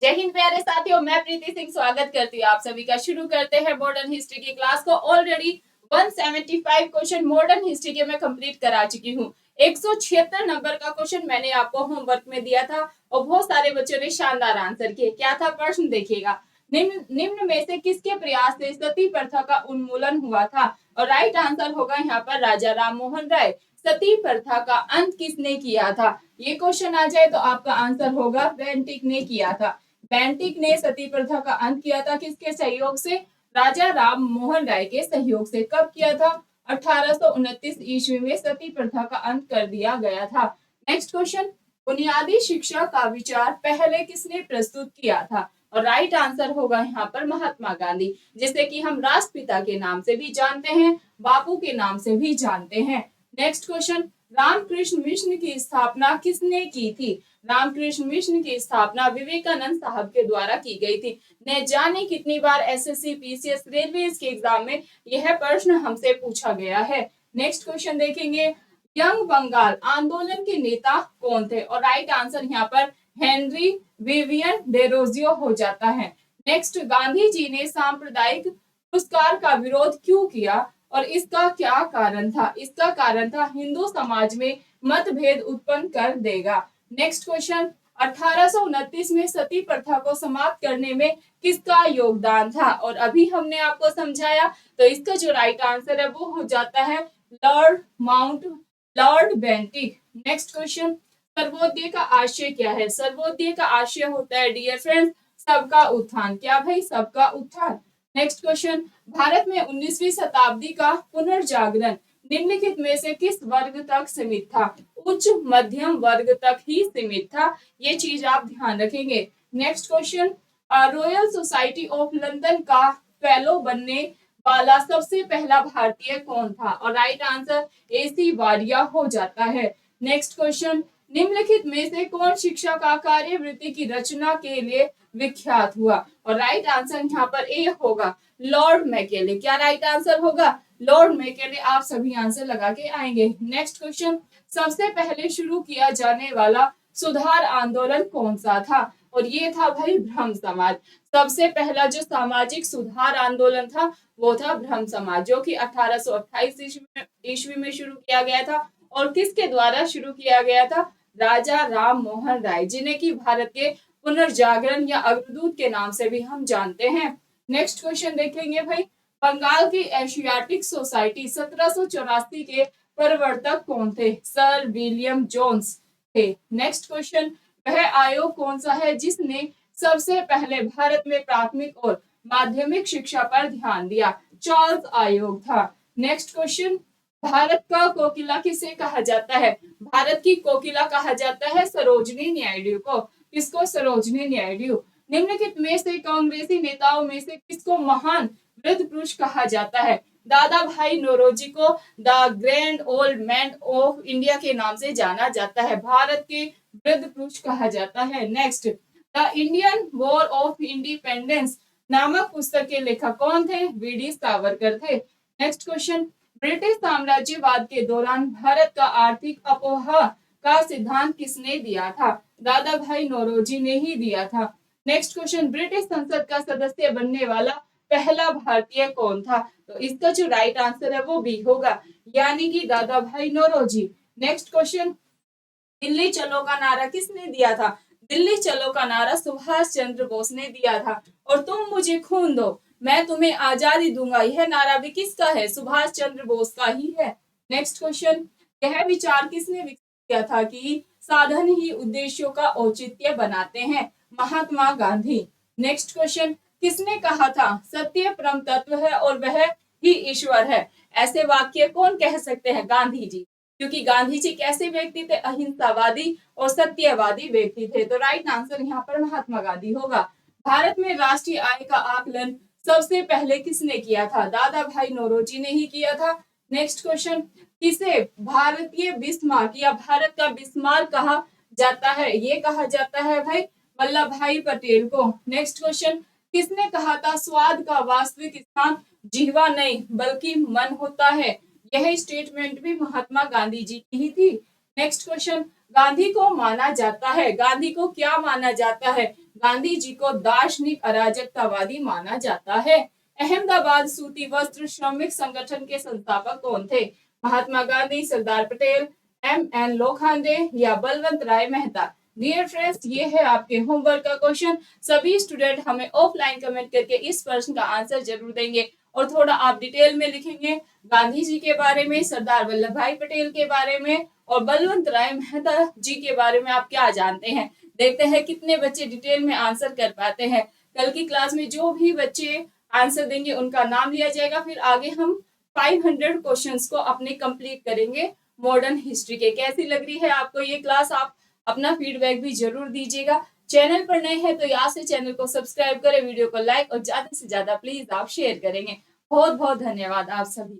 जय हिंद प्यारे साथियों, मैं प्रीति सिंह स्वागत करती हूँ आप सभी का। शुरू करते हैं मॉडर्न हिस्ट्री की क्लास को। ऑलरेडी 175 क्वेश्चन मॉडर्न हिस्ट्री के मैं कंप्लीट करा चुकी हूँ। 176 नंबर का क्वेश्चन मैंने आपको होमवर्क में दिया था और बहुत सारे बच्चों ने शानदार आंसर किए। क्या था प्रश्न देखिएगा। निम्न में से किसके प्रयास से सती प्रथा का उन्मूलन हुआ था? और राइट आंसर होगा यहाँ पर राजा राम मोहन राय। सती प्रथा का अंत किसने किया था? ये क्वेश्चन आ जाए तो आपका आंसर होगा बेंटिक ने किया था। बेंटिक ने सती प्रथा का अंत किया था किसके सहयोग से? राजा राम मोहन राय के सहयोग से। कब किया था? 1829 ईस्वी में सती प्रथा का अंत कर दिया गया था। नेक्स्ट क्वेश्चन, बुनियादी शिक्षा का विचार पहले किसने प्रस्तुत किया था? और राइट आंसर होगा यहाँ पर महात्मा गांधी, जिसे कि हम राष्ट्रपिता के नाम से भी जानते हैं, बापू के नाम से भी जानते हैं। नेक्स्ट क्वेश्चन, रामकृष्ण मिशन की स्थापना किसने की थी? रामकृष्ण मिशन की स्थापना विवेकानंद साहब के द्वारा की गई थी। न जाने कितनी बार एसएससी, पीसीएस, रेलवे के एग्जाम में यह प्रश्न हमसे पूछा गया है। नेक्स्ट क्वेश्चन देखेंगे, यंग बंगाल आंदोलन के नेता कौन थे? और राइट आंसर यहाँ पर हेनरी विवियन डेरोजियो हो जाता है। नेक्स्ट, गांधी जी ने सांप्रदायिक पुरस्कार का विरोध क्यों किया और इसका क्या कारण था? इसका कारण था हिंदू समाज में मतभेद उत्पन्न कर देगा। नेक्स्ट क्वेश्चन, 1829 में सती प्रथा को समाप्त करने में किसका योगदान था? और अभी हमने आपको समझाया, तो इसका जो राइट आंसर है वो हो जाता है Lord Bentinck. Next question, Sarvodaya का आशय क्या है? सर्वोदय का आशय होता है डियर फ्रेंड्स सबका उत्थान। क्या भाई? सबका उत्थान। नेक्स्ट क्वेश्चन, भारत में 19वीं शताब्दी का पुनर्जागरण निम्नलिखित में से किस वर्ग तक सीमित था? उच्च मध्यम वर्ग तक ही सीमित था। ये चीज आप ध्यान रखेंगे। Next question, royal society of London का फेलो बनने वाला सबसे पहला भारतीय कौन था? और राइट आंसर एसी वाडिया हो जाता है। नेक्स्ट क्वेश्चन, निम्नलिखित में से कौन शिक्षा का कार्यवृत्ति की रचना के लिए विख्यात हुआ? और राइट आंसर यहाँ पर ए होगा लॉर्ड मैकेले। क्या राइट आंसर होगा? Lord Macaulay. आप सभी आंसर लगा के आएंगे। नेक्स्ट क्वेश्चन, सबसे पहले शुरू किया जाने वाला सुधार आंदोलन कौन सा था? और ये था भाई ब्रह्म समाज। सबसे पहला जो सामाजिक सुधार आंदोलन था वो था ब्रह्म समाज, जो कि 1828 ईस्वी में शुरू किया गया था। और किसके द्वारा शुरू किया गया था? राजा राम मोहन राय, जिन्हें की भारत के पुनर्जागरण या अग्रदूत के नाम से भी हम जानते हैं। नेक्स्ट क्वेश्चन देखेंगे भाई, बंगाल की एशियाटिक सोसाइटी 1784 के प्रवर्तक कौन थे? सर विलियम जोन्स थे। नेक्स्ट क्वेश्चन, वह आयोग कौन सा है जिसने सबसे पहले भारत में प्राथमिक और माध्यमिक शिक्षा पर ध्यान दिया? चार्ल्स आयोग था। नेक्स्ट क्वेश्चन, भारत का कोकिला किसे कहा जाता है? भारत की कोकिला कहा जाता है सरोजनी नायडू को। किसको? सरोजनी नायडू। निम्नलिखित में से कांग्रेसी नेताओं में से किसको महान वृद्ध पुरुष कहा जाता है? दादा भाई नौरोजी को the grand old man of India के नाम से जाना जाता है। भारत के वृद्ध पुरुष कहा जाता है। Next, the Indian war of independence नामक पुस्तक के लेखक कौन थे? वीडी सावरकर थे। नेक्स्ट क्वेश्चन, ब्रिटिश साम्राज्यवाद के दौरान भारत का आर्थिक अपोहा का सिद्धांत किसने दिया था? दादा भाई नौरोजी ने ही दिया था। नेक्स्ट क्वेश्चन, ब्रिटिश संसद का सदस्य बनने वाला पहला भारतीय कौन था? तो इसका जो राइट आंसर है वो बी होगा, यानी कि दादा भाई नौरोजी। नेक्स्ट क्वेश्चन, दिल्ली चलो का नारा किसने दिया था? दिल्ली चलो का नारा सुभाष चंद्र बोस ने दिया था। और तुम मुझे खून दो मैं तुम्हें आजादी दूंगा, यह नारा भी किसका है? सुभाष चंद्र बोस का ही है। नेक्स्ट क्वेश्चन, यह विचार किसने विकसित किया था कि साधन ही उद्देश्यों का औचित्य बनाते हैं? महात्मा गांधी। नेक्स्ट क्वेश्चन, किसने कहा था सत्य परम तत्व है और वह ही ईश्वर है? ऐसे वाक्य कौन कह सकते हैं? गांधी जी। क्योंकि गांधी जी कैसे व्यक्ति थे? अहिंसावादी और सत्यवादी व्यक्ति थे। तो राइट आंसर यहाँ पर महात्मा गांधी होगा। भारत में राष्ट्रीय आय का आकलन सबसे पहले किसने किया था? दादा भाई नौरोजी ने ही किया था। नेक्स्ट क्वेश्चन, किसे भारतीय बिस्मार्क या भारत का बिस्मार्क कहा जाता है? ये कहा जाता है भाई वल्लभ भाई पटेल को। नेक्स्ट क्वेश्चन, किसने कहा था स्वाद का वास्तविक स्थान जिह्वा नहीं बल्कि मन होता है? यह स्टेटमेंट भी महात्मा गांधी जी की ही थी। नेक्स्ट क्वेश्चन, गांधी को माना जाता है, गांधी को क्या माना जाता है? गांधी जी को दार्शनिक अराजकतावादी माना जाता है। अहमदाबाद सूती वस्त्र श्रमिक संगठन के संस्थापक कौन थे? महात्मा गांधी, सरदार पटेल, एम.एन. लोखंडे या बलवंत राय मेहता। डियर फ्रेंड्स, ये है आपके होमवर्क का क्वेश्चन। सभी स्टूडेंट हमें ऑफलाइन कमेंट करके इस प्रश्न का आंसर जरूर देंगे और थोड़ा आप डिटेल में लिखेंगे गांधी जी के बारे में, सरदार वल्लभ भाई पटेल के बारे में और बलवंत राय मेहता जी के बारे में आप क्या जानते हैं। देखते हैं कितने बच्चे डिटेल में आंसर कर पाते हैं। कल की क्लास में जो भी बच्चे आंसर देंगे उनका नाम लिया जाएगा। फिर आगे हम 500 क्वेश्चंस को अपने कंप्लीट करेंगे मॉडर्न हिस्ट्री के। कैसी लग रही है आपको ये क्लास? आप अपना फीडबैक भी जरूर दीजिएगा। चैनल पर नए हैं तो यहाँ से चैनल को सब्सक्राइब करें, वीडियो को लाइक और ज्यादा से ज्यादा प्लीज आप शेयर करेंगे। बहुत बहुत धन्यवाद आप सभी।